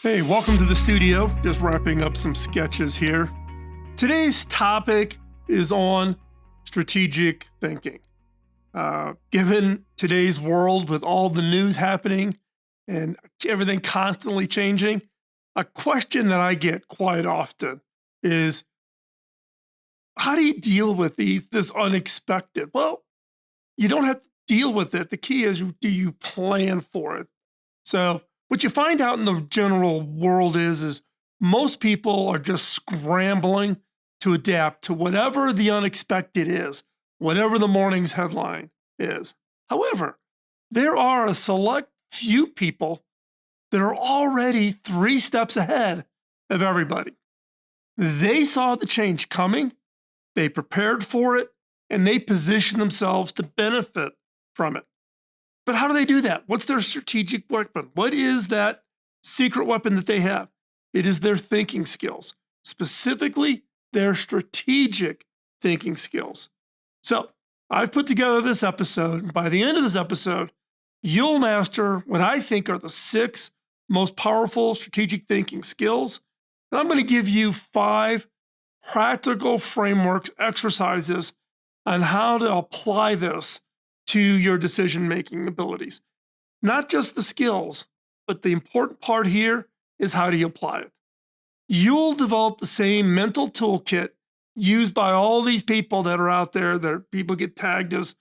Hey, welcome to the studio. Just wrapping up some sketches here. Today's topic is on strategic thinking. Given today's world with all the news happening and everything constantly changing, a question that I get quite often is, how do you deal with this unexpected? Well, you don't have to deal with it. The key is, do you plan for it? So what you find out in the general world is most people are just scrambling to adapt to whatever the unexpected is, whatever the morning's headline is. However, there are a select few people that are already 3 steps ahead of everybody. They saw the change coming, they prepared for it, and they positioned themselves to benefit from it. But how do they do that? What's their strategic weapon? What is that secret weapon that they have? It is their thinking skills, specifically their strategic thinking skills. So I've put together this episode, and by the end of this episode, you'll master what I think are the 6 most powerful strategic thinking skills. And I'm going to give you 5 practical frameworks, exercises on how to apply this to your decision-making abilities. Not just the skills, but the important part here is how do you apply it. You'll develop the same mental toolkit used by all these people that are out there that people get tagged as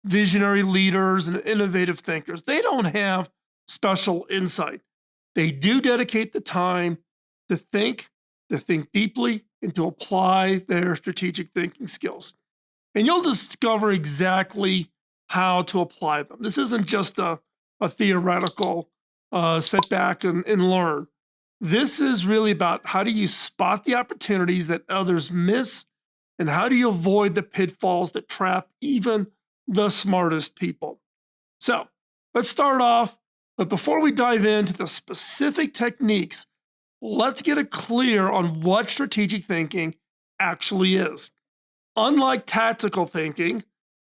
visionary leaders and innovative thinkers. They don't have special insight. They do dedicate the time to think deeply, and to apply their strategic thinking skills. And you'll discover exactly how to apply them. This isn't just a theoretical sit back and learn. This is really about how do you spot the opportunities that others miss, and how do you avoid the pitfalls that trap even the smartest people. So let's start off, but before we dive into the specific techniques, let's get it clear on what strategic thinking actually is. Unlike tactical thinking,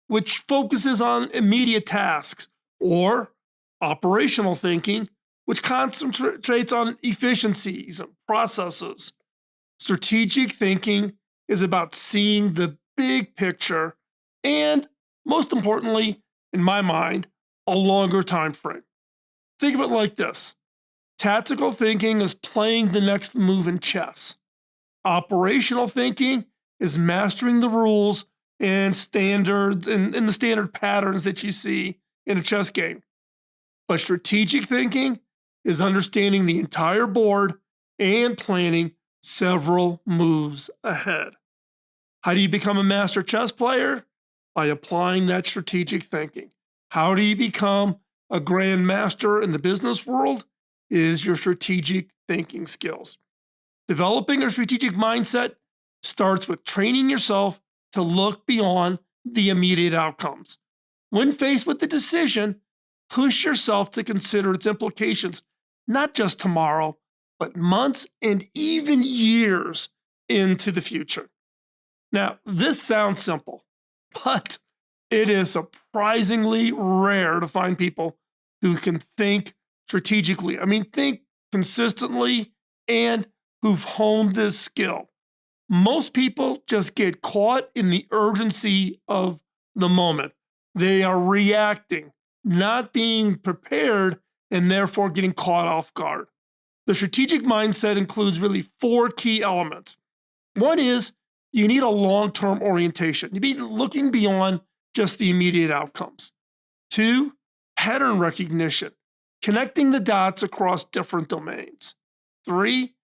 which focuses on immediate tasks, or operational thinking, which concentrates on efficiencies and processes, strategic thinking is about seeing the big picture and, most importantly, in my mind, a longer time frame. Think of it like this. Tactical thinking is playing the next move in chess. Operational thinking is mastering the rules and standards and the standard patterns that you see in a chess game. But strategic thinking is understanding the entire board and planning several moves ahead. How do you become a master chess player? By applying that strategic thinking. How do you become a grandmaster in the business world? Is your strategic thinking skills. Developing a strategic mindset starts with training yourself to look beyond the immediate outcomes. When faced with the decision, push yourself to consider its implications, not just tomorrow, but months and even years into the future. Now, this sounds simple, but it is surprisingly rare to find people who can think strategically. Think consistently and who've honed this skill. Most people just get caught in the urgency of the moment. They are reacting, not being prepared, and therefore getting caught off guard. The strategic mindset includes really 4 key elements. One is you need a long-term orientation. You need looking beyond just the immediate outcomes. 2, pattern recognition, connecting the dots across different domains. 3,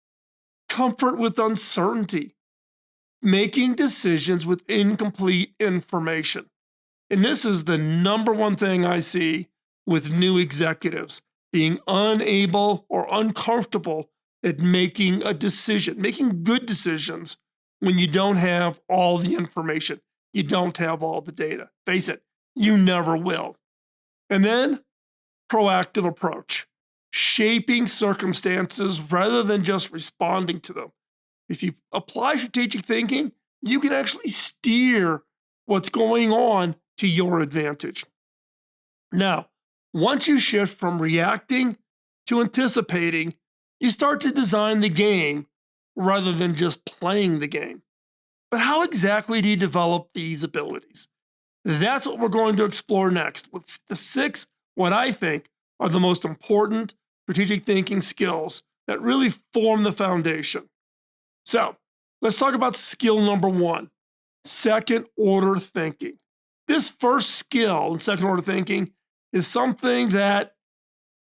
comfort with uncertainty, making decisions with incomplete information. And this is the number one thing I see with new executives, being unable or uncomfortable at making a decision, making good decisions when you don't have all the information, you don't have all the data. Face it, you never will. And then proactive approach, shaping circumstances rather than just responding to them. If you apply strategic thinking, you can actually steer what's going on to your advantage. Now, once you shift from reacting to anticipating, you start to design the game rather than just playing the game. But how exactly do you develop these abilities? That's what we're going to explore next with the 6, what I think are the most important strategic thinking skills that really form the foundation. So let's talk about skill number 1, second order thinking. This first skill in second order thinking is something that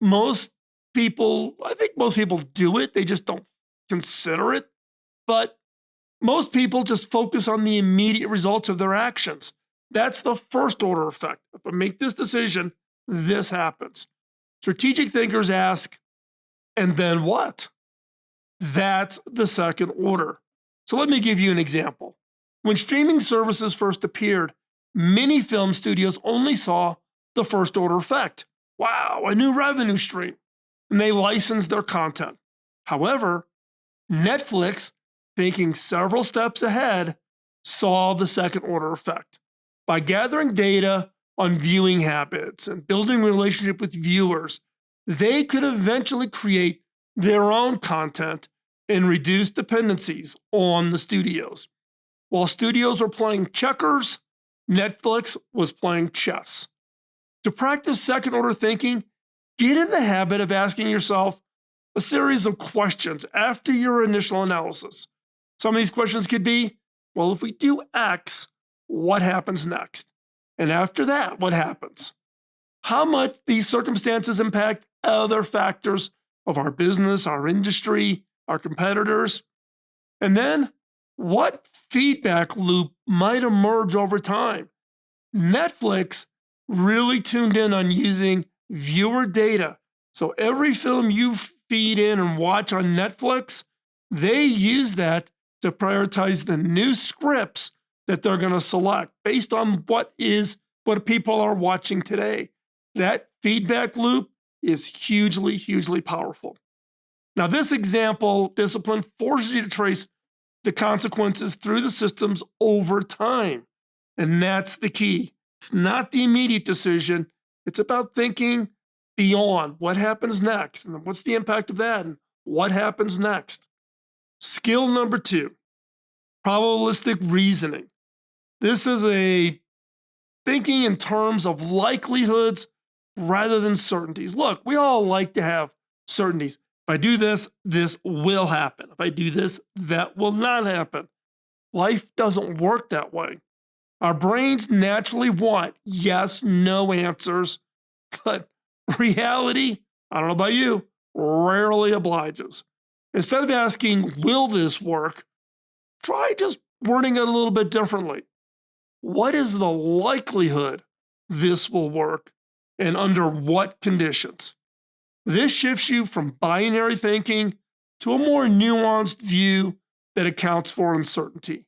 I think most people do it, they just don't consider it. But most people just focus on the immediate results of their actions. That's the first order effect. If I make this decision, this happens. Strategic thinkers ask, and then what? That's the second order. So let me give you an example. When streaming services first appeared, many film studios only saw the first order effect. Wow, a new revenue stream. And they licensed their content. However, Netflix, thinking several steps ahead, saw the second order effect. By gathering data on viewing habits and building a relationship with viewers, they could eventually create their own content and reduce dependencies on the studios. While studios were playing checkers, Netflix was playing chess. To practice second order thinking, get in the habit of asking yourself a series of questions after your initial analysis. Some of these questions could be, well, if we do X, what happens next? And after that, what happens? How much these circumstances impact other factors of our business, our industry, our competitors? And then, what feedback loop might emerge over time? Netflix really tuned in on using viewer data. So every film you feed in and watch on Netflix, they use that to prioritize the new scripts that they're going to select based on what people are watching today. That feedback loop is hugely, hugely powerful. Now, this example discipline forces you to trace the consequences through the systems over time. And that's the key. It's not the immediate decision. It's about thinking beyond what happens next and what's the impact of that and what happens next. Skill number 2, probabilistic reasoning. This is a thinking in terms of likelihoods rather than certainties. Look, we all like to have certainties. If I do this, this will happen. If I do this, that will not happen. Life doesn't work that way. Our brains naturally want yes, no answers, but reality, I don't know about you, rarely obliges. Instead of asking, will this work? Try just wording it a little bit differently. What is the likelihood this will work and under what conditions? This shifts you from binary thinking to a more nuanced view that accounts for uncertainty.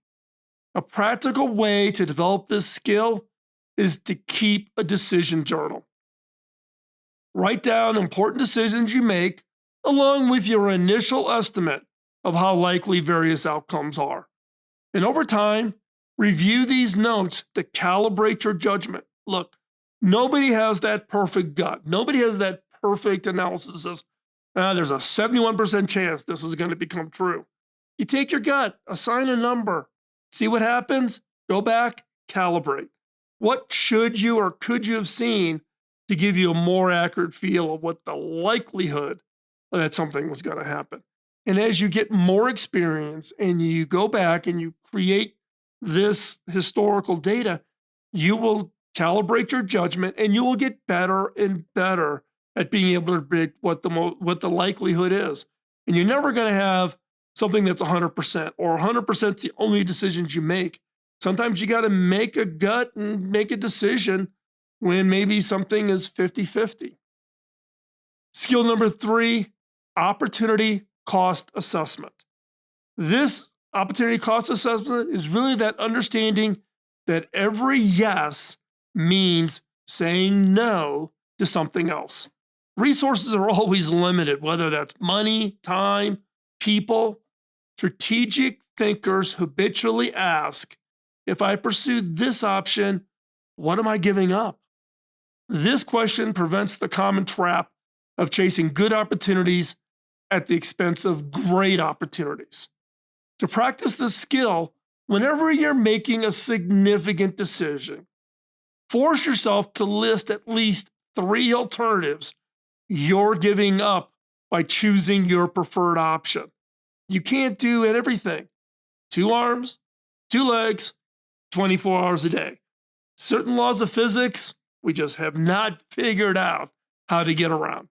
A practical way to develop this skill is to keep a decision journal. Write down important decisions you make along with your initial estimate of how likely various outcomes are. And over time, review these notes to calibrate your judgment. Look, nobody has that perfect gut. Nobody has that perfect analysis that says, there's a 71% chance this is going to become true. You take your gut, assign a number, see what happens, go back, calibrate. What should you or could you have seen to give you a more accurate feel of what the likelihood that something was going to happen? And as you get more experience and you go back and you create this historical data, you will calibrate your judgment and you will get better and better at being able to predict what the likelihood is. And you're never going to have something that's 100% or 100% the only decisions you make. Sometimes you got to make a gut and make a decision when maybe something is 50-50. Skill number 3, opportunity cost assessment. This opportunity cost assessment is really that understanding that every yes means saying no to something else. Resources are always limited, whether that's money, time, people. Strategic thinkers habitually ask, if I pursue this option, what am I giving up? This question prevents the common trap of chasing good opportunities at the expense of great opportunities. To practice this skill, whenever you're making a significant decision, force yourself to list at least 3 alternatives you're giving up by choosing your preferred option. You can't do everything. 2 arms, 2 legs, 24 hours a day. Certain laws of physics, we just have not figured out how to get around.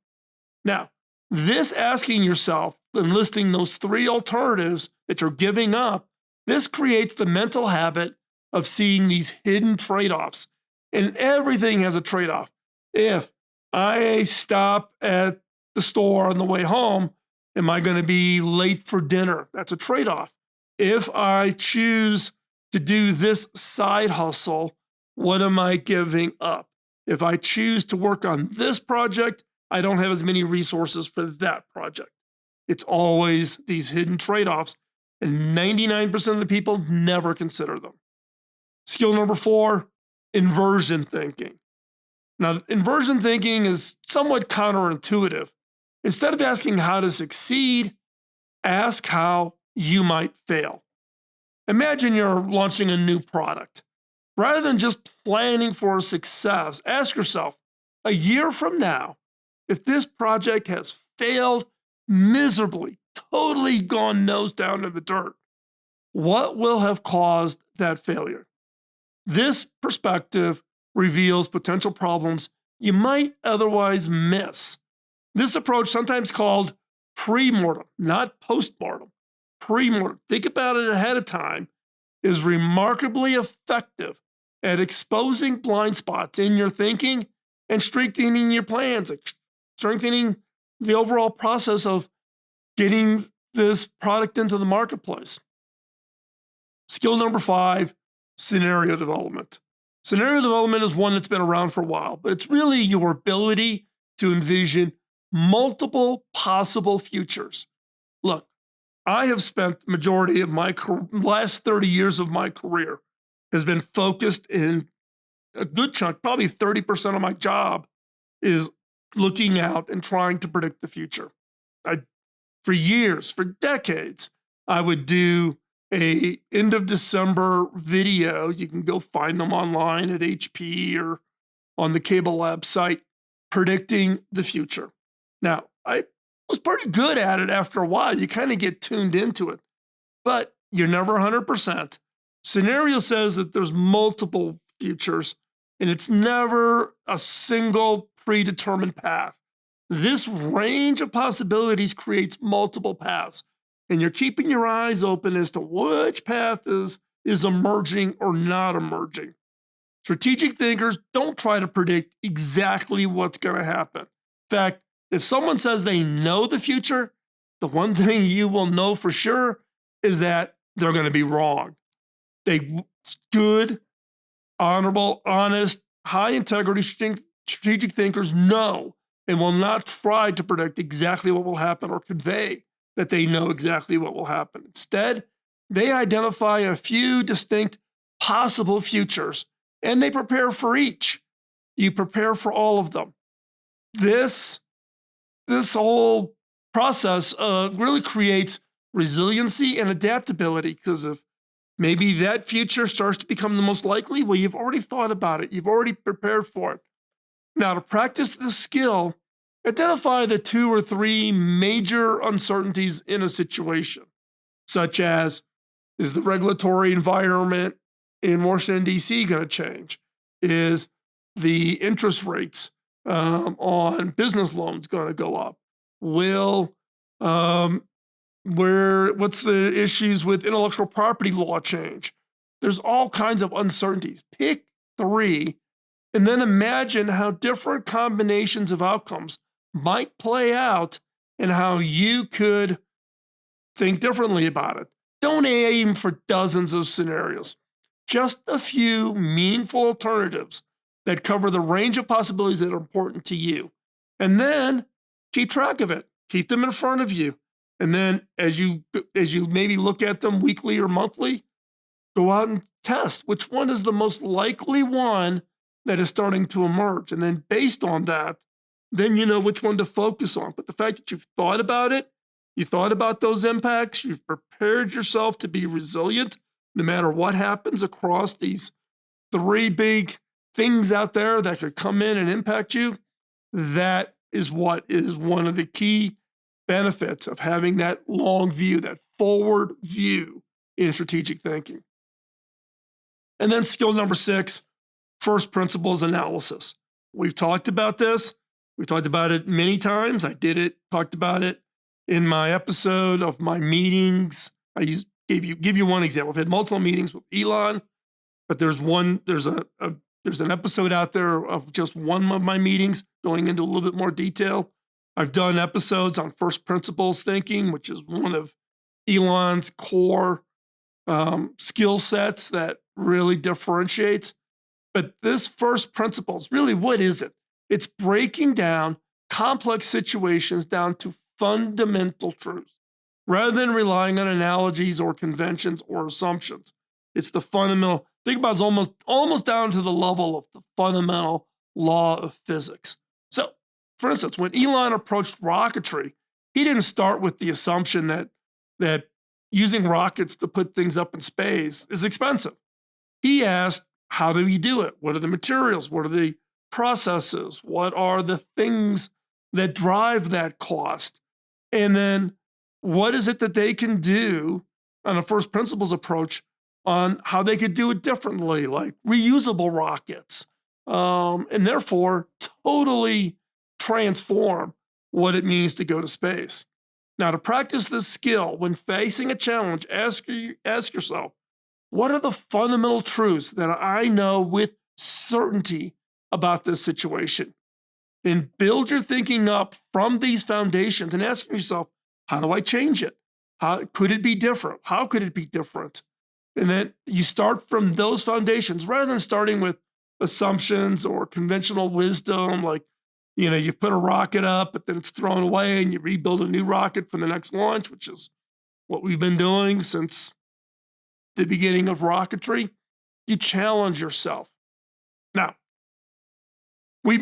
Now, this asking yourself and listing those 3 alternatives that you're giving up, this creates the mental habit of seeing these hidden trade-offs. And everything has a trade-off. If I stop at the store on the way home, am I going to be late for dinner? That's a trade-off. If I choose to do this side hustle, what am I giving up? If I choose to work on this project, I don't have as many resources for that project. It's always these hidden trade-offs, and 99% of the people never consider them. Skill number 4, inversion thinking. Now, inversion thinking is somewhat counterintuitive. Instead of asking how to succeed, ask how you might fail. Imagine you're launching a new product. Rather than just planning for success, ask yourself, a year from now, if this project has failed miserably, totally gone nose down in the dirt, what will have caused that failure? This perspective reveals potential problems you might otherwise miss. This approach, sometimes called pre-mortem, not post-mortem, pre-mortem, think about it ahead of time, is remarkably effective at exposing blind spots in your thinking and strengthening your plans, strengthening the overall process of getting this product into the marketplace. Skill number 5, scenario development. Scenario development is one that's been around for a while, but it's really your ability to envision multiple possible futures. Look, I have spent the majority of my last 30 years of my career has been focused in a good chunk, probably 30% of my job is looking out and trying to predict the future. For years, for decades, I would do a end of December video. You can go find them online at HP or on the Cable Lab site, predicting the future. Now, I was pretty good at it after a while. You kind of get tuned into it, but you're never 100%. Scenario says that there's multiple futures, and it's never a single predetermined path. This range of possibilities creates multiple paths, and you're keeping your eyes open as to which path is emerging or not emerging. Strategic thinkers don't try to predict exactly what's going to happen. In fact, if someone says they know the future, the one thing you will know for sure is that they're going to be wrong. Good, honorable, honest, high integrity strategic thinkers know and will not try to predict exactly what will happen or convey that they know exactly what will happen. Instead, they identify a few distinct possible futures and they prepare for each. You prepare for all of them. This whole process really creates resiliency and adaptability, because if maybe that future starts to become the most likely, well, you've already thought about it. You've already prepared for it. Now, to practice this skill, identify the 2 or 3 major uncertainties in a situation, such as, is the regulatory environment in Washington, D.C. going to change? Is the interest rates on business loans going to go up? What's the issues with intellectual property law change? There's all kinds of uncertainties. Pick 3 and then imagine how different combinations of outcomes might play out and how you could think differently about it. Don't aim for dozens of scenarios, just a few meaningful alternatives that cover the range of possibilities that are important to you. And then keep track of it. Keep them in front of you. And then as you maybe look at them weekly or monthly, go out and test which one is the most likely one that is starting to emerge. And then based on that, then you know which one to focus on. But the fact that you've thought about it You thought about those impacts. You've prepared yourself to be resilient no matter what happens across these three big things out there that could come in and impact you. That is what is one of the key benefits of having that long view, that forward view in strategic thinking. And then skill number 6, first principles analysis. We've talked about this. We've talked about it many times. Talked about it in my episode of my meetings. Give you one example. I've had multiple meetings with Elon, but there's an episode out there of just one of my meetings going into a little bit more detail. I've done episodes on first principles thinking, which is one of Elon's core skill sets that really differentiates. But this first principles, really, what is it? It's breaking down complex situations down to fundamental truths rather than relying on analogies or conventions or assumptions. It's the fundamental. Think about it's almost down to the level of the fundamental law of physics. So, for instance, when Elon approached rocketry, he didn't start with the assumption that using rockets to put things up in space is expensive. He asked, how do we do it? What are the materials? What are the processes? What are the things that drive that cost? And then what is it that they can do on a first principles approach on how they could do it differently, like reusable rockets, and therefore totally transform what it means to go to space. Now, to practice this skill, when facing a challenge, ask yourself, what are the fundamental truths that I know with certainty about this situation? And build your thinking up from these foundations and ask yourself, how do I change it? How could it be different? How could it be different? And then you start from those foundations rather than starting with assumptions or conventional wisdom, like, you put a rocket up, but then it's thrown away and you rebuild a new rocket for the next launch, which is what we've been doing since the beginning of rocketry. You challenge yourself. Now, we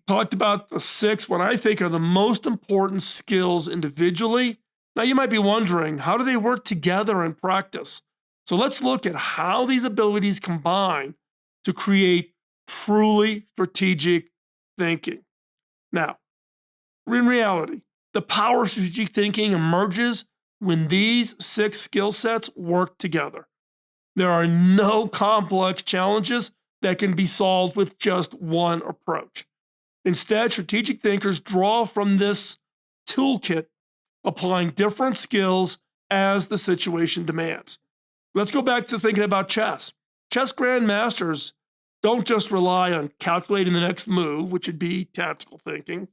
talked about the 6, what I think are the most important skills individually. Now, you might be wondering, how do they work together in practice? So let's look at how these abilities combine to create truly strategic thinking. Now, in reality, the power of strategic thinking emerges when these 6 skill sets work together. There are no complex challenges that can be solved with just one approach. Instead, strategic thinkers draw from this toolkit, applying different skills as the situation demands. Let's go back to thinking about chess. Chess grandmasters don't just rely on calculating the next move, which would be tactical thinking,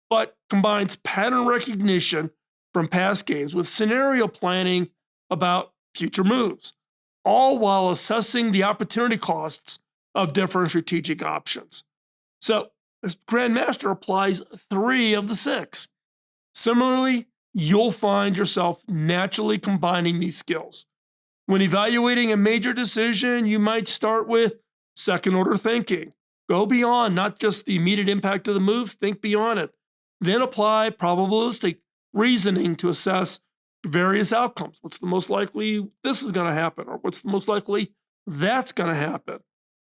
but combines pattern recognition from past games with scenario planning about future moves, all while assessing the opportunity costs of different strategic options. So, this grandmaster applies 3 of the 6. Similarly, you'll find yourself naturally combining these skills. When evaluating a major decision, you might start with second order thinking. Go beyond not just the immediate impact of the move, think beyond it. Then apply probabilistic reasoning to assess various outcomes. What's the most likely this is going to happen, or what's the most likely that's going to happen,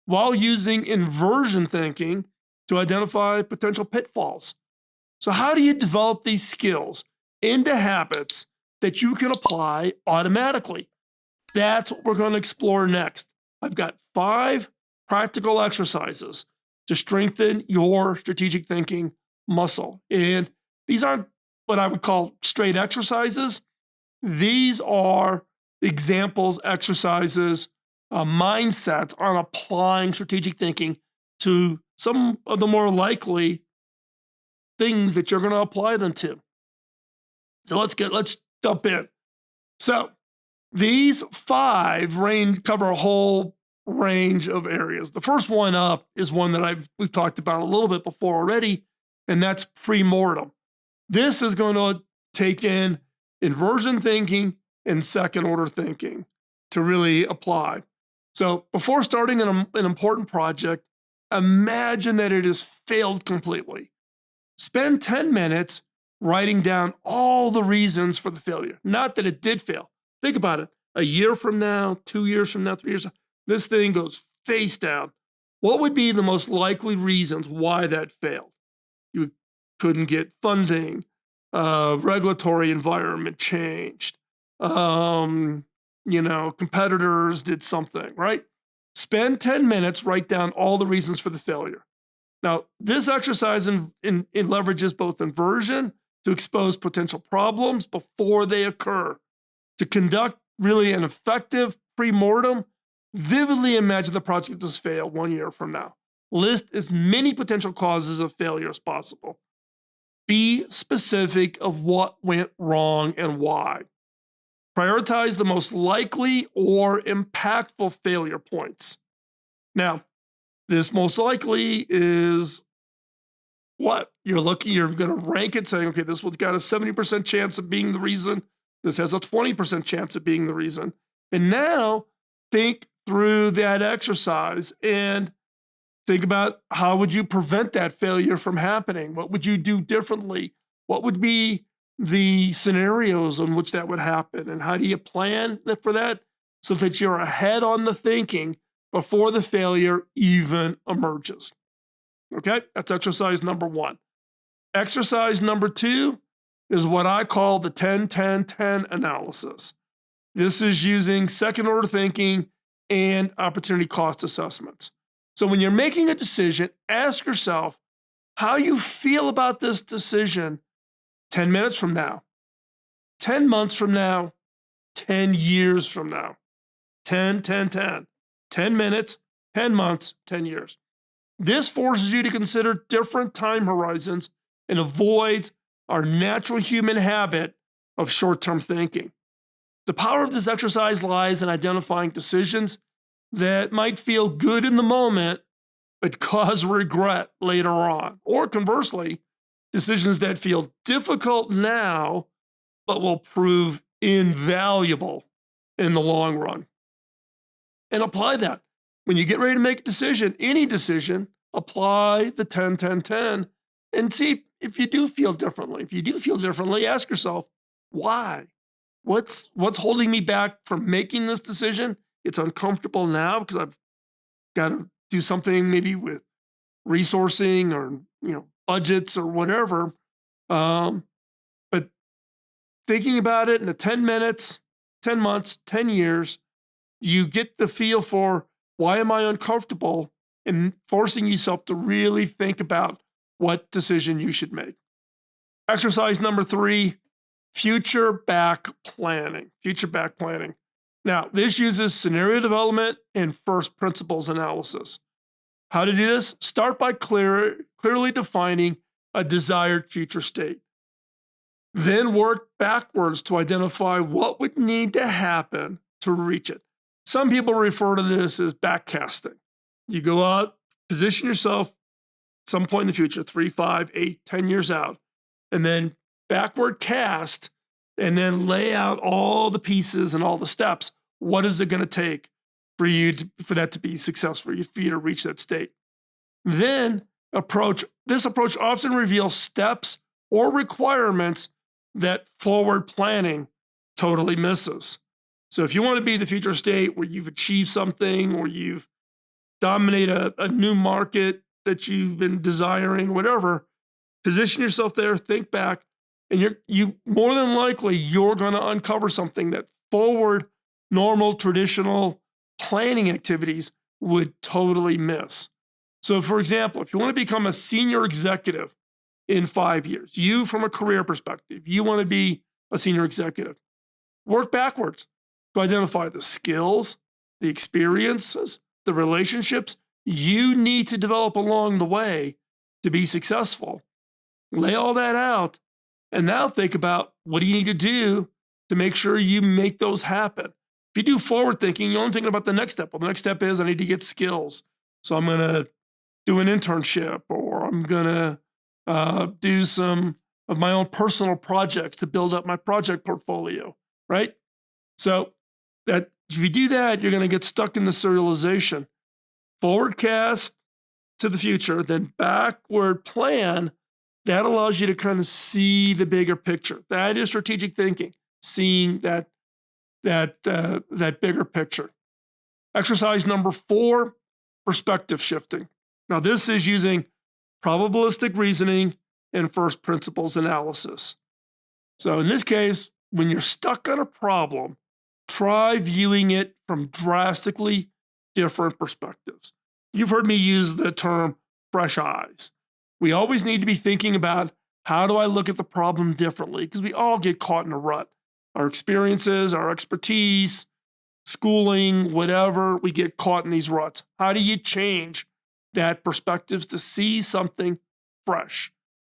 while using inversion thinking to identify potential pitfalls. So, how do you develop these skills into habits that you can apply automatically? That's what we're going to explore next. I've got 5 practical exercises to strengthen your strategic thinking muscle. And these aren't what I would call straight exercises. These are examples, exercises, mindsets on applying strategic thinking to some of the more likely things that you're going to apply them to. So let's jump in. So these 5 cover a whole range of areas. The first one up is one that we've talked about a little bit before already, and that's pre-mortem. This is going to take in inversion thinking and second order thinking to really apply. So before starting an important project, imagine that it has failed completely. Spend 10 minutes writing down all the reasons for the failure. Not that it did fail. Think about it. A year from now, 2 years from now, 3 years, this thing goes face down. What would be the most likely reasons why that failed? You couldn't get funding, regulatory environment changed, competitors did something, right? Spend 10 minutes, write down all the reasons for the failure. Now, this exercise leverages both inversion to expose potential problems before they occur. To conduct really an effective pre-mortem, vividly imagine the project does fail 1 year from now. List as many potential causes of failure as possible. Be specific of what went wrong and why. Prioritize the most likely or impactful failure points. Now, this most likely is what? You're going to rank it saying, okay, this one's got a 70% chance of being the reason. This has a 20% chance of being the reason. And now think through that exercise and think about how would you prevent that failure from happening? What would you do differently? What would be the scenarios in which that would happen? And how do you plan for that so that you're ahead on the thinking before the failure even emerges? Okay, that's exercise number 1. Exercise number 2 is what I call the 10-10-10 analysis. This is using second order thinking and opportunity cost assessments. So when you're making a decision, ask yourself how you feel about this decision 10 minutes from now, 10 months from now, 10 years from now. 10, 10, 10. 10 minutes, 10 months, 10 years. This forces you to consider different time horizons and avoids our natural human habit of short-term thinking. The power of this exercise lies in identifying decisions that might feel good in the moment, but cause regret later on. Or conversely, decisions that feel difficult now, but will prove invaluable in the long run. And apply that. When you get ready to make a decision, any decision, apply the 10-10-10 and see if you do feel differently. If you do feel differently, ask yourself, why? What's holding me back from making this decision? It's uncomfortable now because I've got to do something maybe with resourcing or budgets or whatever. But thinking about it in the 10 minutes, 10 months, 10 years, you get the feel for why am I uncomfortable and forcing yourself to really think about what decision you should make. Exercise number 3, future back planning. Future back planning. Now, this uses scenario development and first principles analysis. How to do this? Start by clearly defining a desired future state. Then work backwards to identify what would need to happen to reach it. Some people refer to this as backcasting. You go out, position yourself at some point in the future, 3, 5, 8, 10 years out, and then backward cast and then lay out all the pieces and all the steps. What is it going to take for that to be successful, for you to reach that state? Then this approach often reveals steps or requirements that forward planning totally misses. So if you want to be the future state where you've achieved something or you've dominated a new market that you've been desiring, whatever, position yourself there, think back, and you more than likely you're going to uncover something that forward normal traditional planning activities would totally miss. So for example, if you want to become a senior executive in 5 years, you from a career perspective, you want to be a senior executive, work backwards to identify the skills, the experiences, the relationships you need to develop along the way to be successful. Lay all that out, and now think about what do you need to do to make sure you make those happen. If you do forward thinking, you're only thinking about the next step. Well, the next step is I need to get skills. So I'm going to do an internship, or I'm going to do some of my own personal projects to build up my project portfolio, right? So that if you do that, you're going to get stuck in the serialization. Forward cast to the future, then backward plan That allows you to kind of see the bigger picture. That is strategic thinking, seeing that bigger picture. Exercise number 4, perspective shifting. Now, this is using probabilistic reasoning and first principles analysis. So, in this case, when you're stuck on a problem, try viewing it from drastically different perspectives. You've heard me use the term fresh eyes. We always need to be thinking about, how do I look at the problem differently? Because we all get caught in a rut. Our experiences, our expertise, schooling, whatever, we get caught in these ruts. How do you change that perspectives to see something fresh?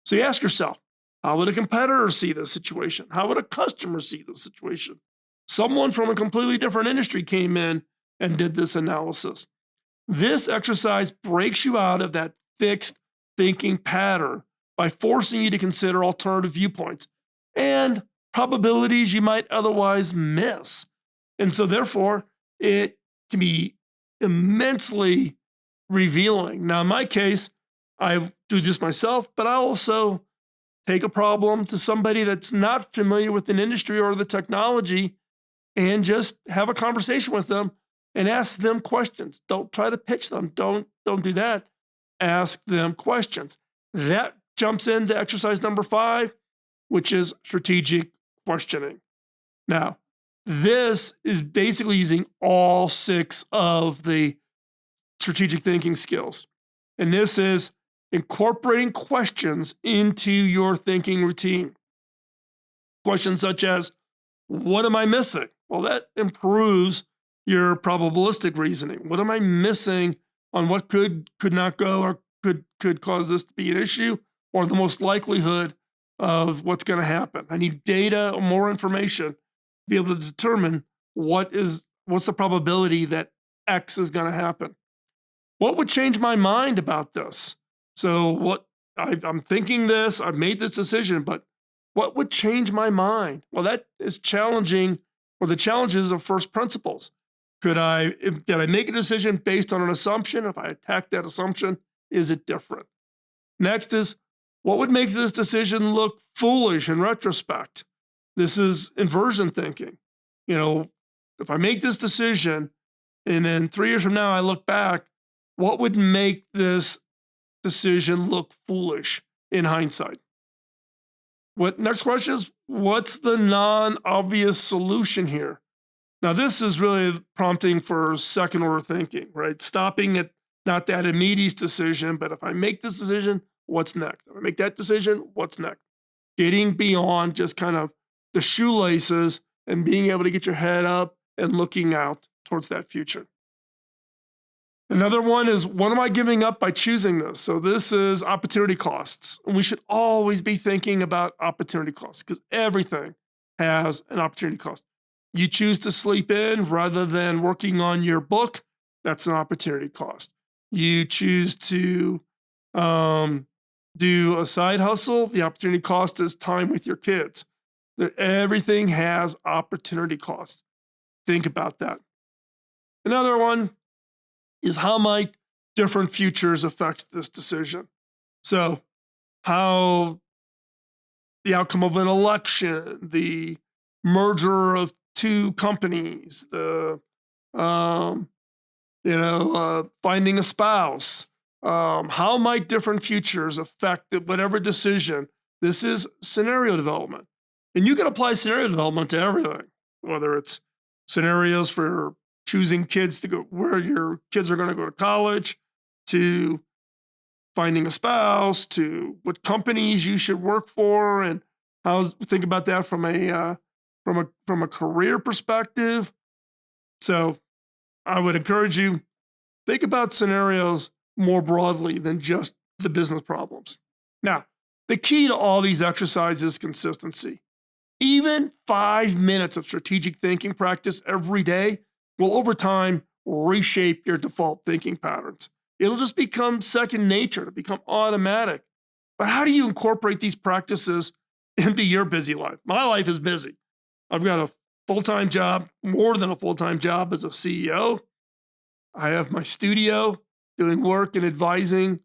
So you ask yourself, how would a competitor see this situation? How would a customer see this situation? Someone from a completely different industry came in and did this analysis. This exercise breaks you out of that fixed thinking pattern by forcing you to consider alternative viewpoints and probabilities you might otherwise miss. And so, therefore, it can be immensely revealing. Now, in my case, I do this myself, but I also take a problem to somebody that's not familiar with an industry or the technology and just have a conversation with them and ask them questions. Don't try to pitch them. Don't do that. Ask them questions. That jumps into exercise number 5, which is strategic questioning. Now, this is basically using all 6 of the strategic thinking skills. And this is incorporating questions into your thinking routine. Questions such as, what am I missing? Well, that improves your probabilistic reasoning. What am I missing on what could not go or could cause this to be an issue, or the most likelihood of what's going to happen? I need data or more information to be able to determine what's the probability that X is going to happen. What would change my mind about this? So I'm thinking this, I've made this decision, but what would change my mind? Well, that is challenging, or the challenges of first principles. Did I make a decision based on an assumption? If I attack that assumption, is it different? Next is, what would make this decision look foolish in retrospect? This is inversion thinking. If I make this decision and then 3 years from now I look back, what would make this decision look foolish in hindsight? Next question is, what's the non-obvious solution here? Now, this is really prompting for second order thinking, right? Stopping at not that immediate decision, but if I make this decision, what's next? If I make that decision, what's next? Getting beyond just kind of the shoelaces and being able to get your head up and looking out towards that future. Another one is, what am I giving up by choosing this? So this is opportunity costs. And we should always be thinking about opportunity costs, because everything has an opportunity cost. You choose to sleep in rather than working on your book, that's an opportunity cost. You choose to do a side hustle, the opportunity cost is time with your kids. Everything has opportunity costs. Think about that. Another one is, how might different futures affect this decision? So how the outcome of an election, the merger of 2 companies, finding a spouse, how might different futures affect whatever decision? This is scenario development. And you can apply scenario development to everything, whether it's scenarios for choosing kids to go where your kids are going to go to college, to finding a spouse, to what companies you should work for, and think about that from a career perspective. So I would encourage you, think about scenarios more broadly than just the business problems. Now, the key to all these exercises is consistency. Even 5 minutes of strategic thinking practice every day will over time reshape your default thinking patterns. It'll just become second nature, to become automatic. But how do you incorporate these practices into your busy life? My life is busy. I've got a full-time job, more than a full-time job as a CEO. I have my studio doing work and advising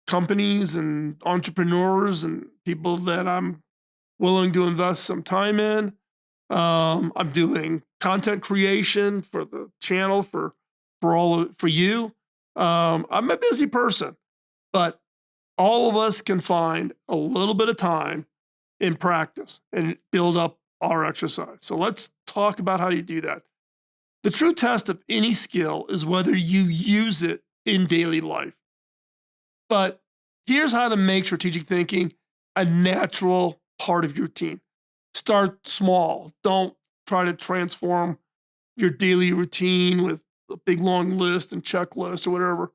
companies and entrepreneurs and people that I'm willing to invest some time in. I'm doing content creation for the channel for you. I'm a busy person, but all of us can find a little bit of time in practice and build up our exercise. So let's talk about how you do that. The true test of any skill is whether you use it in daily life. But here's how to make strategic thinking a natural part of your routine. Start small. Don't try to transform your daily routine with a big long list and checklist or whatever.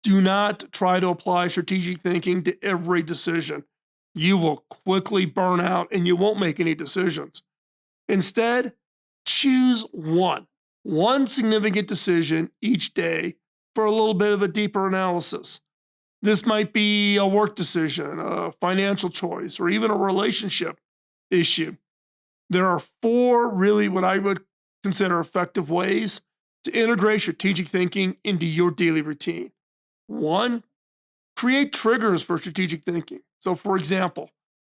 Do not try to apply strategic thinking to every decision. You will quickly burn out and you won't make any decisions. Instead, choose one significant decision each day for a little bit of a deeper analysis. This might be a work decision, a financial choice, or even a relationship issue. There are four really what I would consider effective ways to integrate strategic thinking into your daily routine. One, create triggers for strategic thinking. So, for example,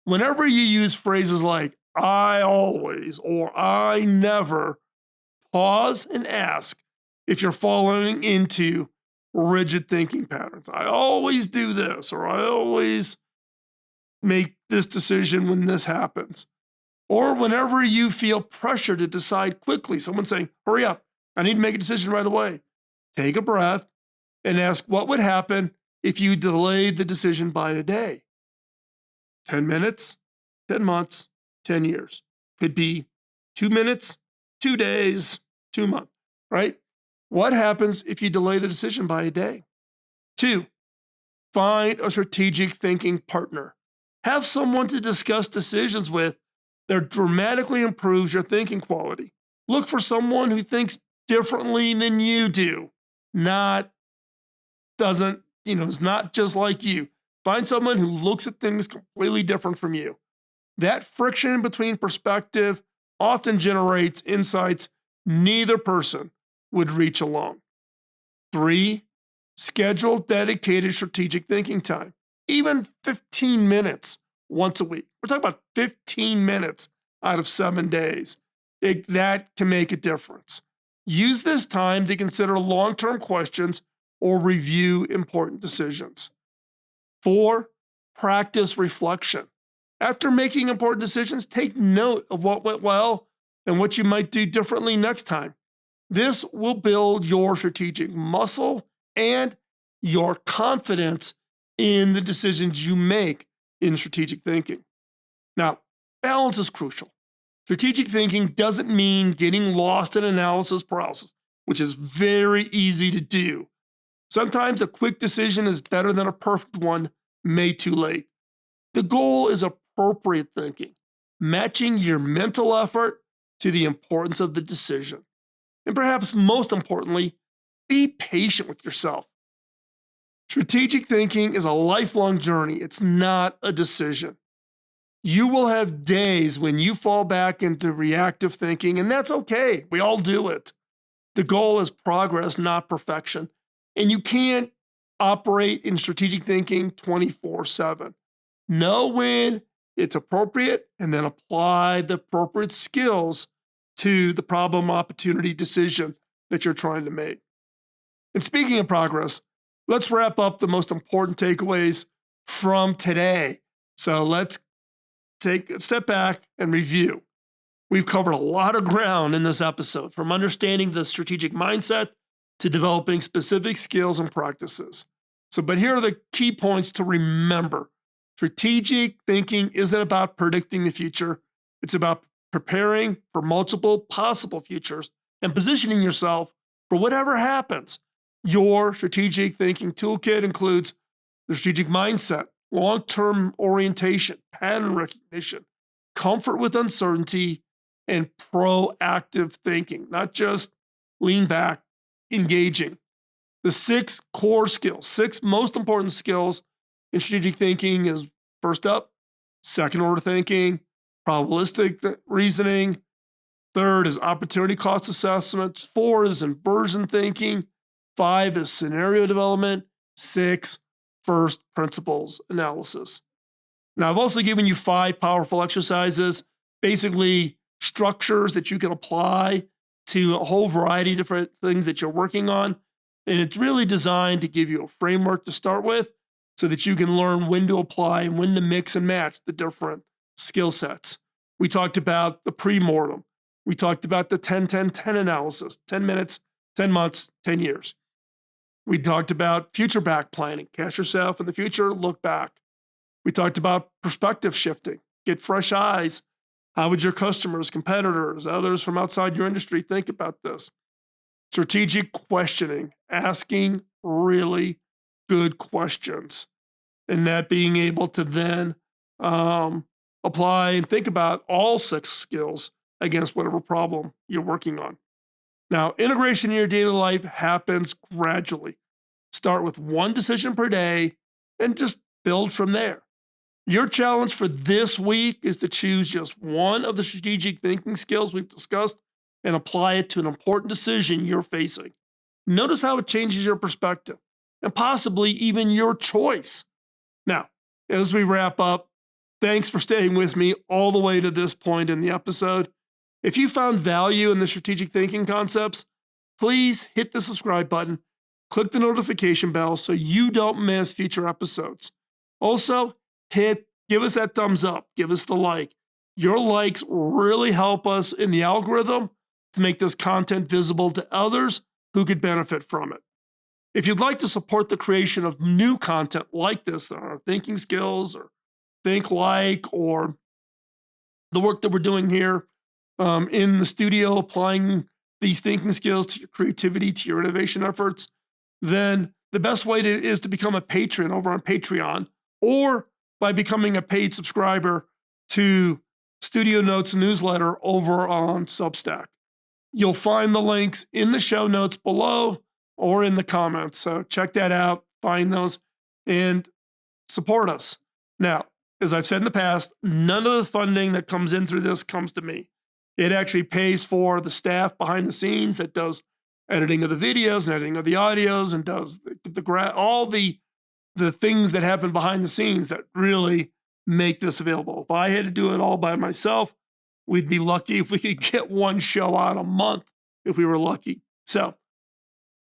whenever you use phrases like I always or I never, pause and ask if you're falling into rigid thinking patterns. I always do this, or I always make this decision when this happens. Or whenever you feel pressure to decide quickly, someone saying, hurry up, I need to make a decision right away. Take a breath and ask what would happen if you delayed the decision by a day. 10 minutes, 10 months, 10 years. Could be 2 minutes, 2 days, 2 months, right? What happens if you delay the decision by a day? 2, find a strategic thinking partner. Have someone to discuss decisions with that dramatically improves your thinking quality. Look for someone who thinks differently than you do, is not just like you. Find someone who looks at things completely different from you. That friction between perspective often generates insights neither person would reach alone. 3, schedule dedicated strategic thinking time, even 15 minutes once a week. We're talking about 15 minutes out of 7 days. That can make a difference. Use this time to consider long-term questions or review important decisions. 4, practice reflection. After making important decisions, take note of what went well and what you might do differently next time. This will build your strategic muscle and your confidence in the decisions you make in strategic thinking. Now, balance is crucial. Strategic thinking doesn't mean getting lost in analysis paralysis, which is very easy to do. Sometimes a quick decision is better than a perfect one made too late. The goal is appropriate thinking, matching your mental effort to the importance of the decision. And perhaps most importantly, be patient with yourself. Strategic thinking is a lifelong journey. It's not a decision. You will have days when you fall back into reactive thinking, and that's okay. We all do it. The goal is progress, not perfection. And you can't operate in strategic thinking 24/7. Know when it's appropriate and then apply the appropriate skills to the problem, opportunity, decision that you're trying to make. And speaking of progress, let's wrap up the most important takeaways from today. So let's take a step back and review. We've covered a lot of ground in this episode, from understanding the strategic mindset to developing specific skills and practices. But here are the key points to remember. Strategic thinking isn't about predicting the future. It's about preparing for multiple possible futures and positioning yourself for whatever happens. Your strategic thinking toolkit includes the strategic mindset, long-term orientation, pattern recognition, comfort with uncertainty, and proactive thinking, not just lean back, engaging. The 6 core skills, 6 most important skills in strategic thinking is, first up, second-order thinking, probabilistic reasoning. 3rd is opportunity cost assessments. 4 is inversion thinking. 5 is scenario development. 6, first principles analysis. Now, I've also given you 5 powerful exercises, basically structures that you can apply to a whole variety of different things that you're working on. And it's really designed to give you a framework to start with so that you can learn when to apply and when to mix and match the different skill sets. We talked about the pre-mortem. We talked about the 10-10-10 analysis, 10 minutes, 10 months, 10 years. We talked about future back planning, catch yourself in the future, look back. We talked about perspective shifting, get fresh eyes. How would your customers, competitors, others from outside your industry think about this? Strategic questioning, asking really good questions, and that being able to then apply and think about all 6 skills against whatever problem you're working on. Now, integration in your daily life happens gradually. Start with 1 decision per day and just build from there. Your challenge for this week is to choose just one of the strategic thinking skills we've discussed and apply it to an important decision you're facing. Notice how it changes your perspective and possibly even your choice. Now, as we wrap up, thanks for staying with me all the way to this point in the episode. If you found value in the strategic thinking concepts, please hit the subscribe button, click the notification bell so you don't miss future episodes. Also, give us that thumbs up, give us the like. Your likes really help us in the algorithm to make this content visible to others who could benefit from it. If you'd like to support the creation of new content like this, our thinking skills or think like, or the work that we're doing here in the studio, applying these thinking skills to your creativity, to your innovation efforts, then the best way is to become a patron over on Patreon, or by becoming a paid subscriber to Studio Notes newsletter over on Substack. You'll find the links in the show notes below or in the comments. So check that out, find those, and support us. Now, as I've said in the past, none of the funding that comes in through this comes to me. It actually pays for the staff behind the scenes that does editing of the videos and editing of the audios and does all the things that happen behind the scenes that really make this available. If I had to do it all by myself, we'd be lucky if we could get 1 show out a month if we were lucky. So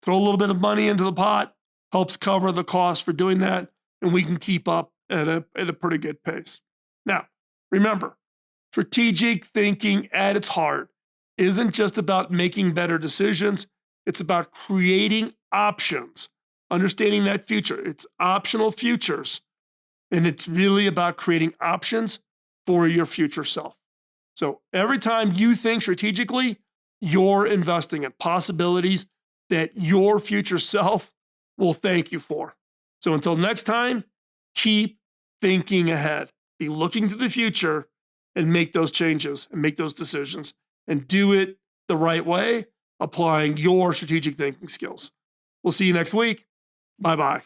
throw a little bit of money into the pot, helps cover the cost for doing that, and we can keep up at a pretty good pace. Now, remember, strategic thinking at its heart isn't just about making better decisions. It's about creating options, understanding that future. It's optional futures, and it's really about creating options for your future self. So every time you think strategically, you're investing in possibilities that your future self will thank you for. So until next time, keep thinking ahead. Be looking to the future and make those changes and make those decisions and do it the right way, applying your strategic thinking skills. We'll see you next week. Bye-bye.